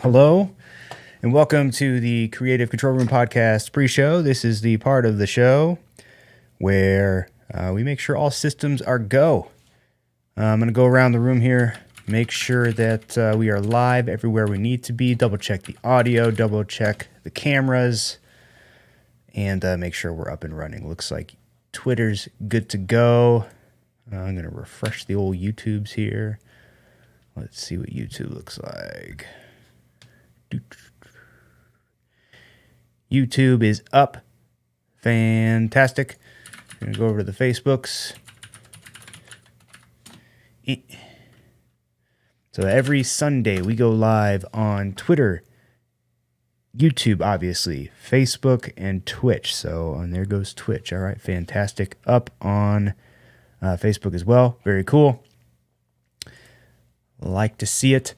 Hello, and welcome to the Creative Control Room Podcast pre-show. This is the part of the show where we make sure all systems are go. I'm going to go around the room here, make sure that we are live everywhere we need to be, double-check the audio, double-check the cameras, and make sure we're up and running. Looks like Twitter's good to go. I'm going to refresh the old YouTubes here. Let's see what YouTube looks like. YouTube is up. Fantastic. I'm going to go over to the Facebooks. So every Sunday we go live on Twitter, YouTube, obviously, Facebook, and Twitch. So, and there goes Twitch. All right, fantastic. Up on Facebook as well. Very cool. Like to see it.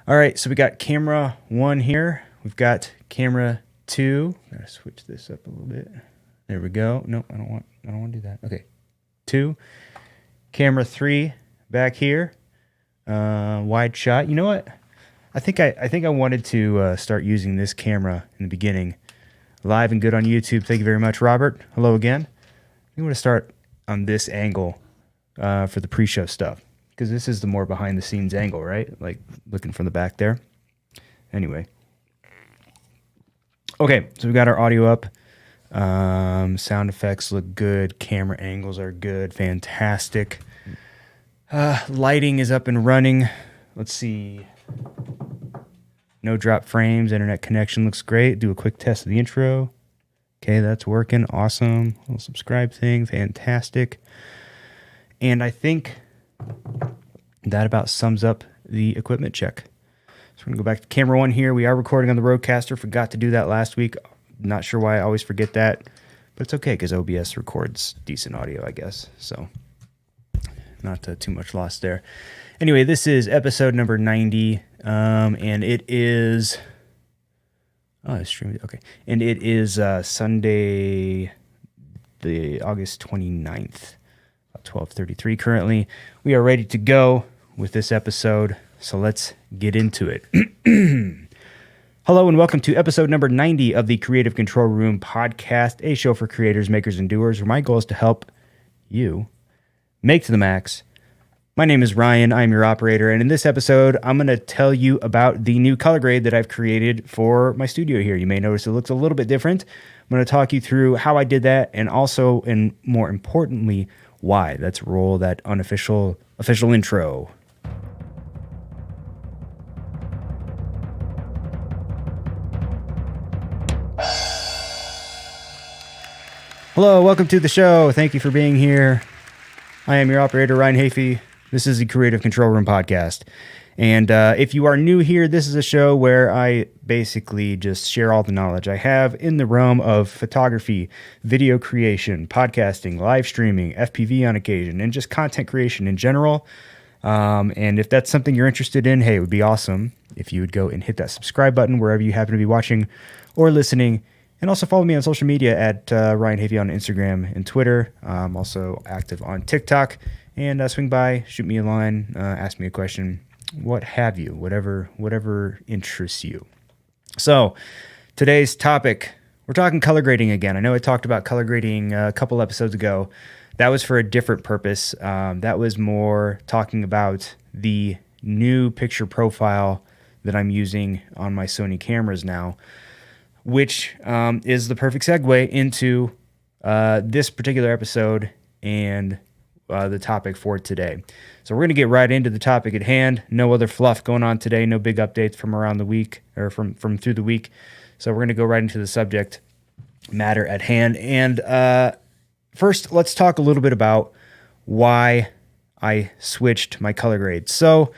All right, so we got camera 1 here. We've got camera 2. Gotta switch this up a little bit. There we go. Nope, I don't want to do that. Okay, 2. Camera 3 back here. Wide shot. You know what? I think I wanted to start using this camera in the beginning. Live and good on YouTube. Thank you very much, Robert. Hello again. I'm going to start on this angle for the pre-show stuff, because this is the more behind-the-scenes angle, right? Like looking from the back there. Anyway. Okay, so we got our audio up. Sound effects look good. Camera angles are good. Fantastic. Lighting is up and running. Let's see. No drop frames. Internet connection looks great. Do a quick test of the intro. Okay, that's working. Awesome. Little subscribe thing. Fantastic. And I think that about sums up the equipment check. So we're going to go back to camera 1 here. We are recording on the Rodecaster. Forgot to do that last week. Not sure why I always forget that. But it's okay because OBS records decent audio, I guess. So not too much loss there. Anyway, this is episode number 90. And it is... Oh, I streamed it. Okay. And it is Sunday, the August 29th. 12:33 currently. We are ready to go with this episode, so let's get into it. Hello and welcome to episode number 90 of the Creative Control Room Podcast, a show for creators, makers, and doers, where my goal is to help you make to the max. My name is Ryan. I'm your operator, and in this episode, I'm going to tell you about the new color grade that I've created for my studio here. You may notice it looks a little bit different. I'm going to talk you through how I did that, and also, and more importantly, why. Let's roll that official intro. Hello, welcome to the show. Thank you for being here. I am your operator, Ryan Hafey. This is the Creative Control Room Podcast. And if you are new here, this is a show where I basically just share all the knowledge I have in the realm of photography, video creation, podcasting, live streaming, FPV on occasion, and just content creation in general. And if that's something you're interested in, hey, it would be awesome if you would go and hit that subscribe button wherever you happen to be watching or listening. And also follow me on social media at Ryan Hafey on Instagram and Twitter. I'm also active on TikTok. And swing by, shoot me a line, ask me a question. What have you, whatever interests you. So today's topic, we're talking color grading again. I know I talked about color grading a couple episodes ago. That was for a different purpose. That was more talking about the new picture profile that I'm using on my Sony cameras now, which is the perfect segue into this particular episode and the topic for today. So we're going to get right into the topic at hand. No other fluff going on today. No big updates from around the week or from through the week. So we're going to go right into the subject matter at hand. And first, let's talk a little bit about why I switched my color grade. So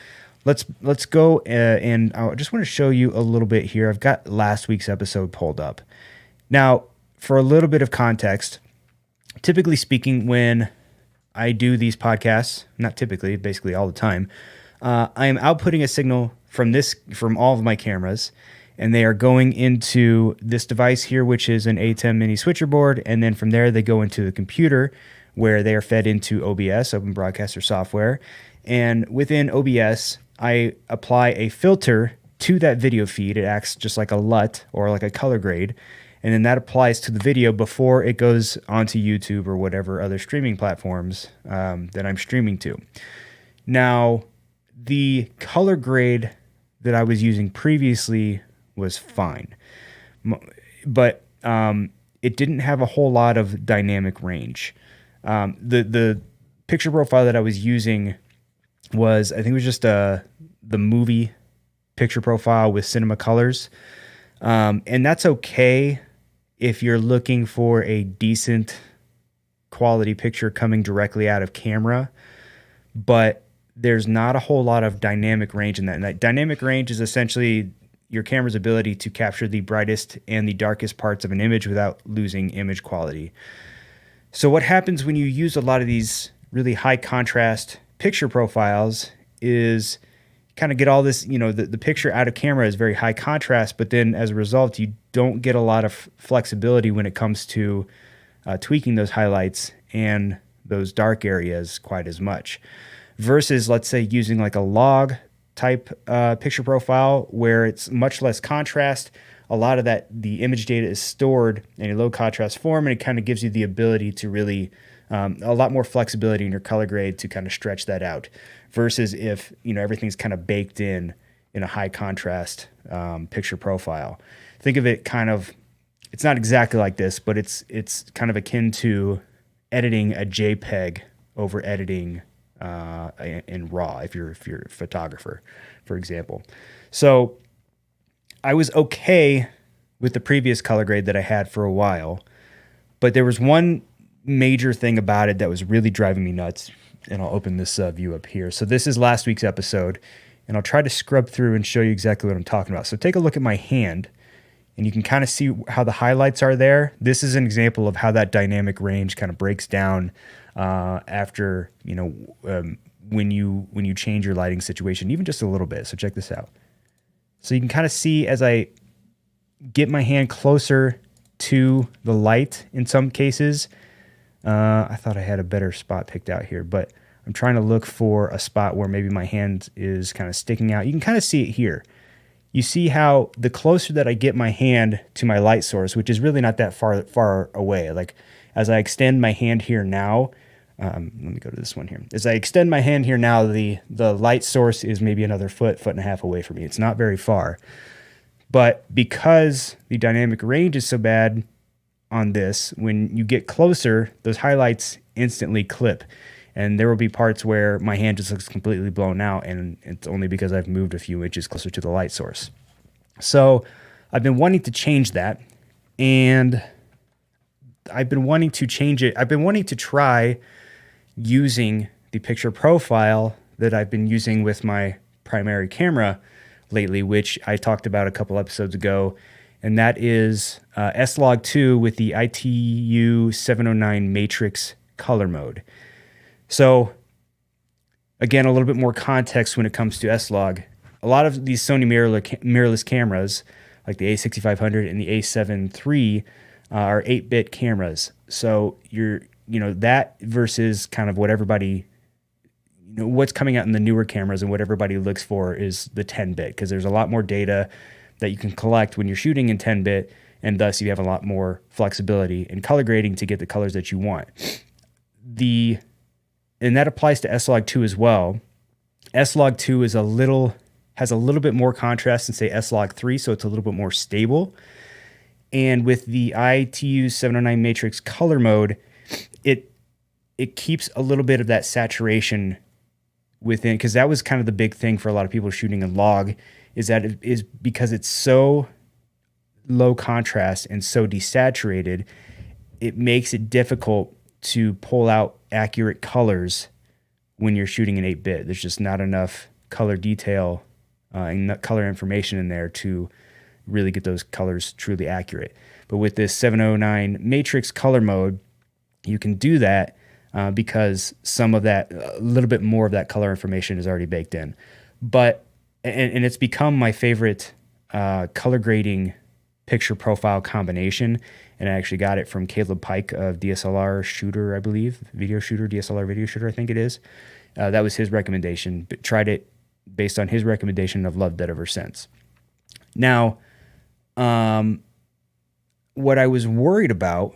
let's go and I just want to show you a little bit here. I've got last week's episode pulled up. Now, for a little bit of context, typically speaking, when I do these podcasts, not typically, basically all the time, I am outputting a signal from all of my cameras, and they are going into this device here, which is an A10 mini switcher board, and then from there they go into the computer where they are fed into OBS, Open Broadcaster Software, and within OBS, I apply a filter to that video feed. It acts just like a LUT or like a color grade. And then that applies to the video before it goes onto YouTube or whatever other streaming platforms that I'm streaming to. Now, the color grade that I was using previously was fine, but it didn't have a whole lot of dynamic range. The picture profile that I was using was, I think it was just the movie picture profile with cinema colors. And that's okay if you're looking for a decent quality picture coming directly out of camera, but there's not a whole lot of dynamic range in that. And that dynamic range is essentially your camera's ability to capture the brightest and the darkest parts of an image without losing image quality. So what happens when you use a lot of these really high contrast picture profiles is kind of get all this, the picture out of camera is very high contrast, but then as a result, you don't get a lot of flexibility when it comes to tweaking those highlights and those dark areas quite as much. Versus, let's say, using like a log type picture profile where it's much less contrast. A lot of the image data is stored in a low contrast form, and it kind of gives you the ability to really a lot more flexibility in your color grade to kind of stretch that out. Versus if everything's kind of baked in a high contrast picture profile. Think of it kind of, it's not exactly like this, but it's kind of akin to editing a JPEG over editing in RAW if you're a photographer, for example. So I was okay with the previous color grade that I had for a while, but there was one major thing about it that was really driving me nuts. And I'll open this view up here. So this is last week's episode, and I'll try to scrub through and show you exactly what I'm talking about. So take a look at my hand, and you can kind of see how the highlights are there. This is an example of how that dynamic range kind of breaks down after, when you change your lighting situation, even just a little bit. So check this out. So you can kind of see as I get my hand closer to the light in some cases. I thought I had a better spot picked out here, but I'm trying to look for a spot where maybe my hand is kind of sticking out. You can kind of see it here. You see how the closer that I get my hand to my light source, which is really not that far away, like as I extend my hand here now, let me go to this one here. As I extend my hand here now, the light source is maybe another foot and a half away from me. It's not very far. But because the dynamic range is so bad on this, when you get closer, those highlights instantly clip. And there will be parts where my hand just looks completely blown out, and it's only because I've moved a few inches closer to the light source. So I've been wanting to change that, and I've been wanting to change it. I've been wanting to try using the picture profile that I've been using with my primary camera lately, which I talked about a couple episodes ago, and that is S-Log2 with the ITU 709 matrix color mode. So again, a little bit more context when it comes to S-Log. A lot of these Sony mirrorless cameras, like the A6500 and the A7 III, are 8-bit cameras. So that versus kind of what everybody, what's coming out in the newer cameras and what everybody looks for is the 10-bit, because there's a lot more data that you can collect when you're shooting in 10-bit, and thus you have a lot more flexibility in color grading to get the colors that you want. And that applies to S-Log2 as well. S-Log2 has a little bit more contrast than, say, S-Log3, so it's a little bit more stable. And with the ITU 709 matrix color mode, it keeps a little bit of that saturation within, because that was kind of the big thing for a lot of people shooting in log, is that it is because it's so low contrast and so desaturated, it makes it difficult to pull out accurate colors when you're shooting in 8-bit. There's just not enough color detail and color information in there to really get those colors truly accurate. But with this 709 matrix color mode, you can do that because some of that, a little bit more of that color information is already baked in. But and it's become my favorite color grading picture profile combination. And I actually got it from Caleb Pike of DSLR Shooter, I believe, DSLR Video Shooter, I think it is. That was his recommendation. But tried it based on his recommendation, and I've loved that ever since. Now, what I was worried about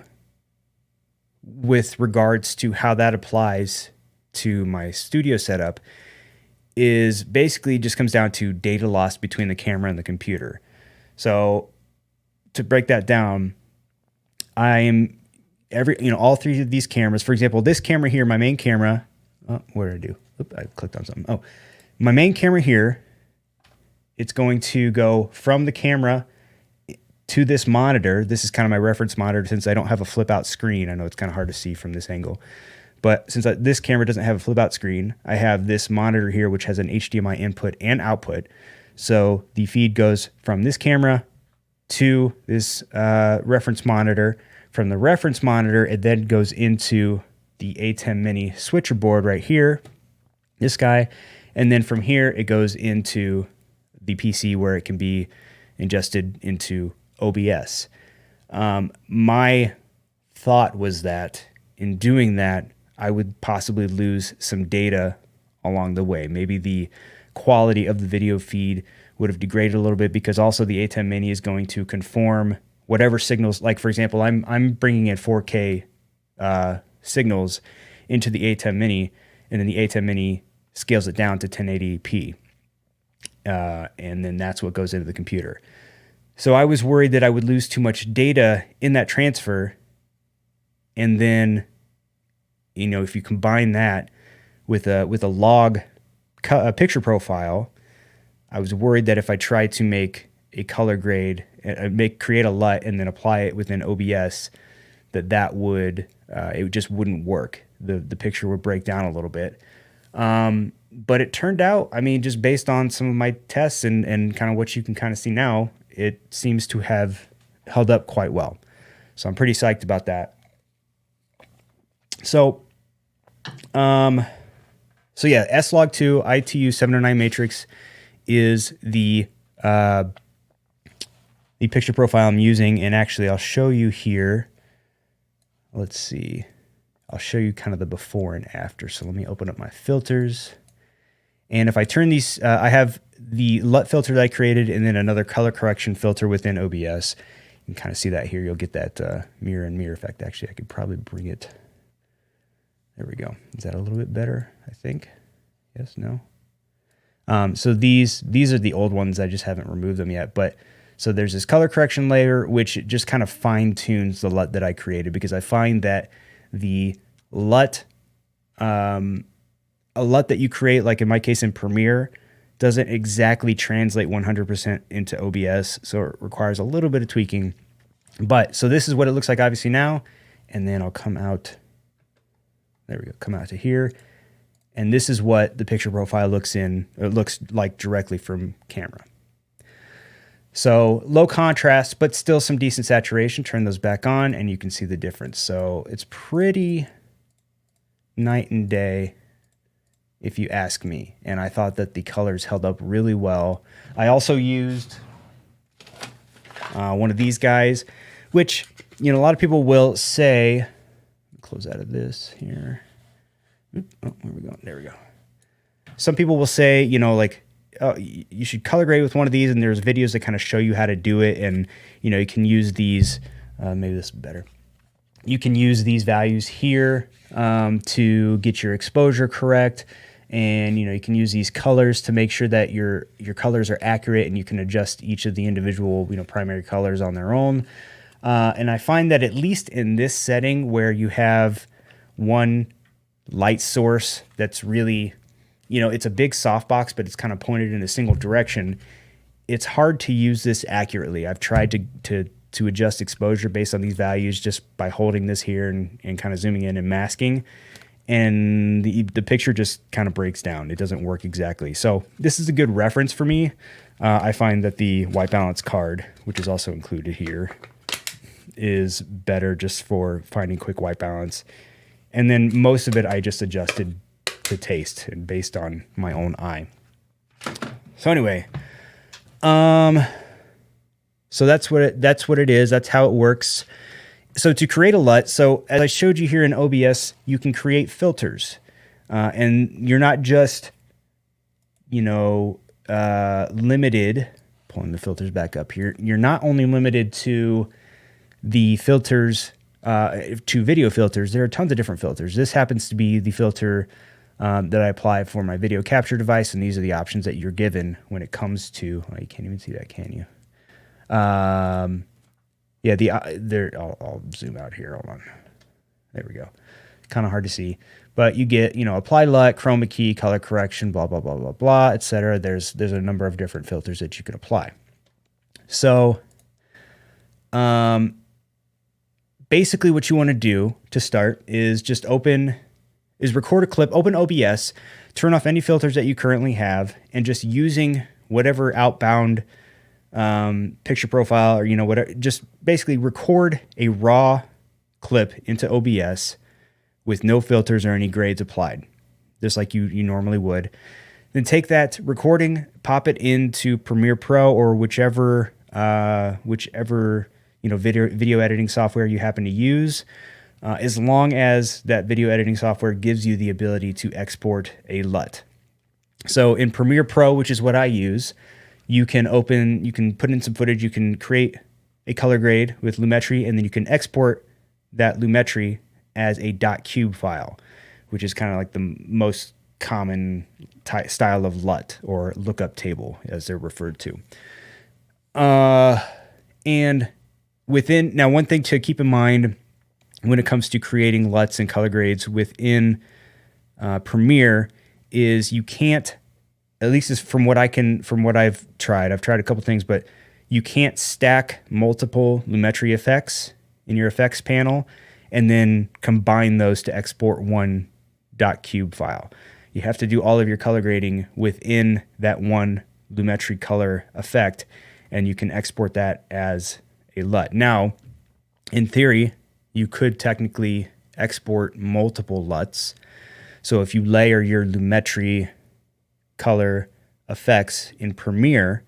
with regards to how that applies to my studio setup is basically just comes down to data loss between the camera and the computer. So to break that down, I am all three of these cameras. For example, this camera here, my main camera. Oh, what did I do? Oop, I clicked on something. Oh, my main camera here. It's going to go from the camera to this monitor. This is kind of my reference monitor since I don't have a flip out screen. I know it's kind of hard to see from this angle, but since this camera doesn't have a flip out screen, I have this monitor here, which has an HDMI input and output. So the feed goes from this camera to this reference monitor. From the reference monitor, it then goes into the A10 Mini switcher board right here, this guy. And then from here, it goes into the PC where it can be ingested into OBS. My thought was that in doing that, I would possibly lose some data along the way. Maybe the quality of the video feed would have degraded a little bit because also the A10 Mini is going to conform whatever signals. Like for example, I'm bringing in 4K signals into the A10 Mini, and then the A10 Mini scales it down to 1080p. And then that's what goes into the computer. So I was worried that I would lose too much data in that transfer. And then, if you combine that with a log picture profile, I was worried that if I tried to make a color grade, create a LUT and then apply it within OBS, that would, it just wouldn't work. The picture would break down a little bit. But it turned out, just based on some of my tests and kind of what you can kind of see now, it seems to have held up quite well. So I'm pretty psyched about that. So yeah, S-Log2 ITU 709 matrix is the picture profile I'm using. And actually, I'll show you here. Let's see. I'll show you kind of the before and after. So let me open up my filters. And if I turn these, I have the LUT filter that I created and then another color correction filter within OBS. You can kind of see that here. You'll get that mirror and mirror effect. Actually, I could probably bring it. There we go. Is that a little bit better, I think? Yes, no? So these are the old ones. I just haven't removed them yet. But so there's this color correction layer, which just kind of fine tunes the LUT that I created, because I find that the LUT, a LUT that you create, like in my case in Premiere, doesn't exactly translate 100% into OBS. So it requires a little bit of tweaking. But so this is what it looks like obviously now. And then I'll come out. There we go. Come out to here. And this is what the picture profile looks like directly from camera. So low contrast, but still some decent saturation. Turn those back on and you can see the difference. So it's pretty night and day, if you ask me. And I thought that the colors held up really well. I also used one of these guys, which, a lot of people will say, close out of this here. Oh, where are we going? There we go. Some people will say, oh, you should color grade with one of these, and there's videos that kind of show you how to do it, and you can use these. Maybe this is better. You can use these values here to get your exposure correct, and you can use these colors to make sure that your colors are accurate, and you can adjust each of the individual primary colors on their own. And I find that at least in this setting where you have one light source that's really, it's a big softbox, but it's kind of pointed in a single direction. It's hard to use this accurately. I've tried to adjust exposure based on these values just by holding this here and kind of zooming in and masking. And the picture just kind of breaks down. It doesn't work exactly. So this is a good reference for me. I find that the white balance card, which is also included here, is better just for finding quick white balance. And then most of it I just adjusted to taste and based on my own eye. So anyway, so that's what it is. That's how it works. So to create a LUT, so as I showed you here in OBS, you can create filters, and you're not just limited. pulling the filters back up here. You're not only limited to the filters, to video filters. There are tons of different filters. This happens to be the filter that I apply for my video capture device, and these are the options that you're given when it comes to. Oh, you can't even see that, can you? Yeah, I'll zoom out here. Hold on. There we go. Kind of hard to see, but you get, apply LUT, chroma key, color correction, blah blah blah blah blah, etc. There's a number of different filters that you can apply. So, basically, what you want to do to start is just record a clip, open OBS, turn off any filters that you currently have, and just using whatever outbound picture profile or whatever, just basically record a raw clip into OBS with no filters or any grades applied, just like you normally would. Then take that recording, pop it into Premiere Pro or whichever video editing software you happen to use, as long as that video editing software gives you the ability to export a LUT. So in Premiere Pro, which is what I use, you can put in some footage, you can create a color grade with Lumetri, and then you can export that Lumetri as a .cube file, which is kind of like the most common style of LUT or lookup table, as they're referred to. And now one thing to keep in mind when it comes to creating LUTs and color grades within Premiere is you can't, at least is from what I've tried a couple things, but you can't stack multiple Lumetri effects in your effects panel and then combine those to export one .cube file. You have to do all of your color grading within that one Lumetri color effect, and you can export that as a LUT. Now, in theory, you could technically export multiple LUTs. So if you layer your Lumetri color effects in Premiere,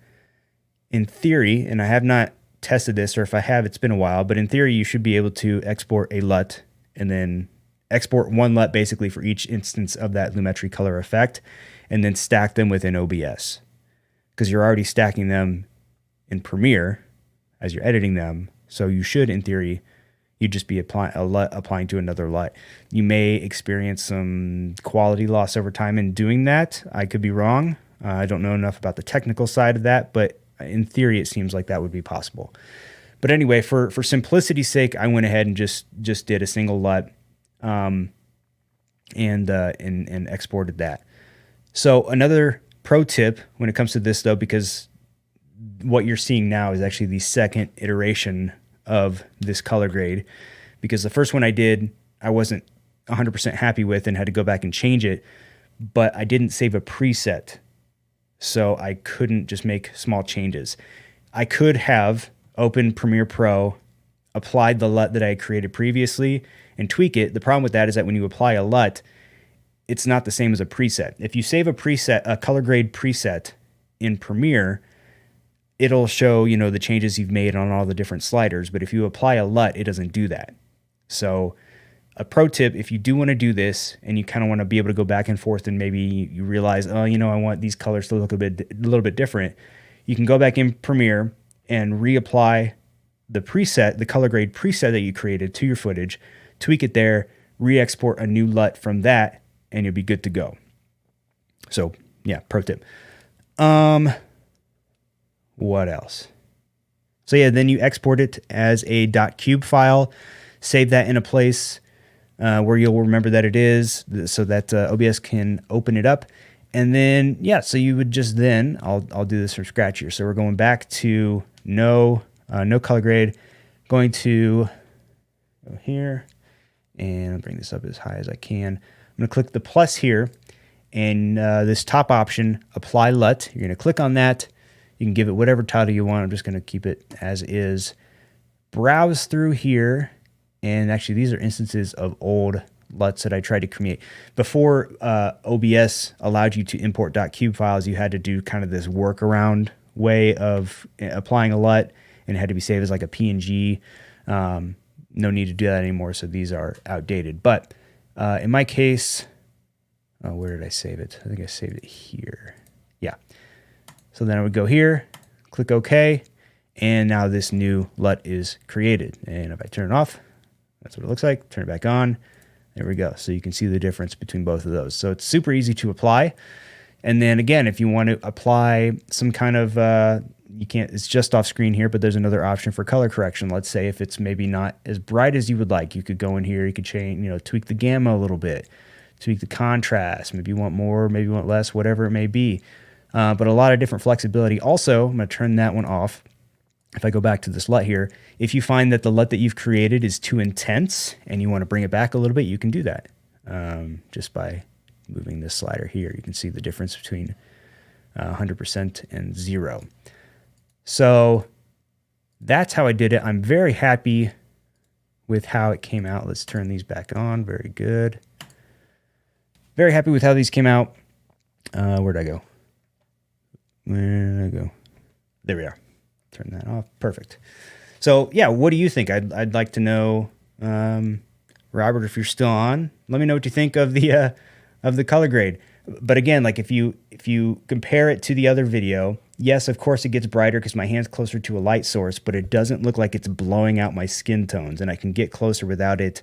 in theory, and I have not tested this, or if I have, it's been a while, but in theory, you should be able to export a LUT and then export one LUT basically for each instance of that Lumetri color effect, and then stack them within OBS, because you're already stacking them in Premiere as you're editing them. So you should, in theory, you'd just be applying a LUT applying to another LUT. You may experience some quality loss over time in doing that. I could be wrong. I don't know enough about the technical side of that, but in theory, it seems like that would be possible. But anyway, for simplicity's sake, I went ahead and just did a single LUT and exported that. So another pro tip when it comes to this, though, because what you're seeing now is actually the second iteration of this color grade, because the first one I did, I wasn't 100% happy with and had to go back and change it, but I didn't save a preset, so I couldn't just make small changes. I could have opened Premiere Pro, applied the LUT that I had created previously, and tweak it. The problem with that is that when you apply a LUT, it's not the same as a preset. If you save a color grade preset in Premiere, it'll show, the changes you've made on all the different sliders. But if you apply a LUT, it doesn't do that. So a pro tip, if you do want to do this and you kind of want to be able to go back and forth and maybe you realize, I want these colors to look a little bit different, you can go back in Premiere and reapply the preset, the color grade preset that you created to your footage, tweak it there, re-export a new LUT from that, and you'll be good to go. So yeah, pro tip. What else? So yeah, then you export it as a .cube file, save that in a place where you'll remember that it is, so that OBS can open it up. And then, yeah, so you would just then, I'll do this from scratch here. So we're going back to no color grade, going to go here, and I'll bring this up as high as I can. I'm going to click the plus here, and this top option, Apply LUT. You're going to click on that. You can give it whatever title you want. I'm just going to keep it as is. Browse through here, and actually these are instances of old LUTs that I tried to create. Before OBS allowed you to import .cube files, you had to do kind of this workaround way of applying a LUT, and it had to be saved as like a PNG. No need to do that anymore, so these are outdated. But in my case, where did I save it? I think I saved it here. Yeah. So then I would go here, click OK, and now this new LUT is created. And if I turn it off, that's what it looks like. Turn it back on. There we go. So you can see the difference between both of those. So it's super easy to apply. And then again, if you want to apply some kind of, you can't, it's just off screen here, but there's another option for color correction. Let's say if it's maybe not as bright as you would like, you could go in here, you could change, tweak the gamma a little bit, tweak the contrast. Maybe you want more, maybe you want less, whatever it may be. But a lot of different flexibility. Also, I'm going to turn that one off. If I go back to this LUT here, if you find that the LUT that you've created is too intense and you want to bring it back a little bit, you can do that just by moving this slider here. You can see the difference between 100% and 0. So that's how I did it. I'm very happy with how it came out. Let's turn these back on. Very good. Very happy with how these came out. Where'd I go? Where did I go? There we are. Turn that off. Perfect. So yeah, what do you think? I'd like to know, Robert, if you're still on. Let me know what you think of the color grade. But again, like if you compare it to the other video, yes, of course it gets brighter because my hand's closer to a light source, but it doesn't look like it's blowing out my skin tones, and I can get closer without it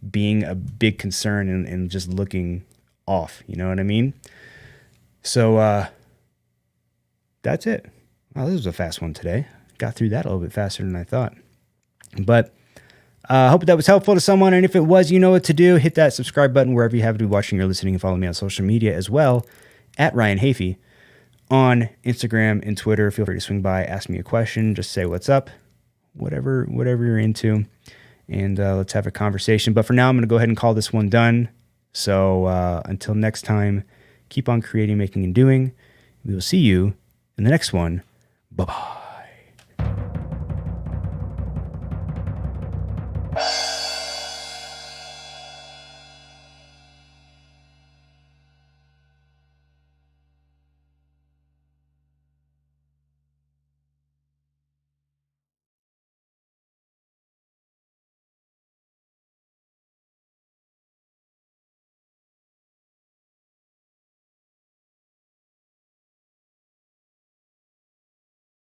being a big concern and just looking off. You know what I mean? So that's it. Wow, this was a fast one today. Got through that a little bit faster than I thought. But I hope that was helpful to someone. And if it was, you know what to do. Hit that subscribe button wherever you happen to be watching or listening, and follow me on social media as well, at Ryan Hafey on Instagram and Twitter. Feel free to swing by, ask me a question, just say what's up, whatever you're into, and let's have a conversation. But for now, I'm going to go ahead and call this one done. So until next time, keep on creating, making, and doing. We will see you in the next one. Bye-bye.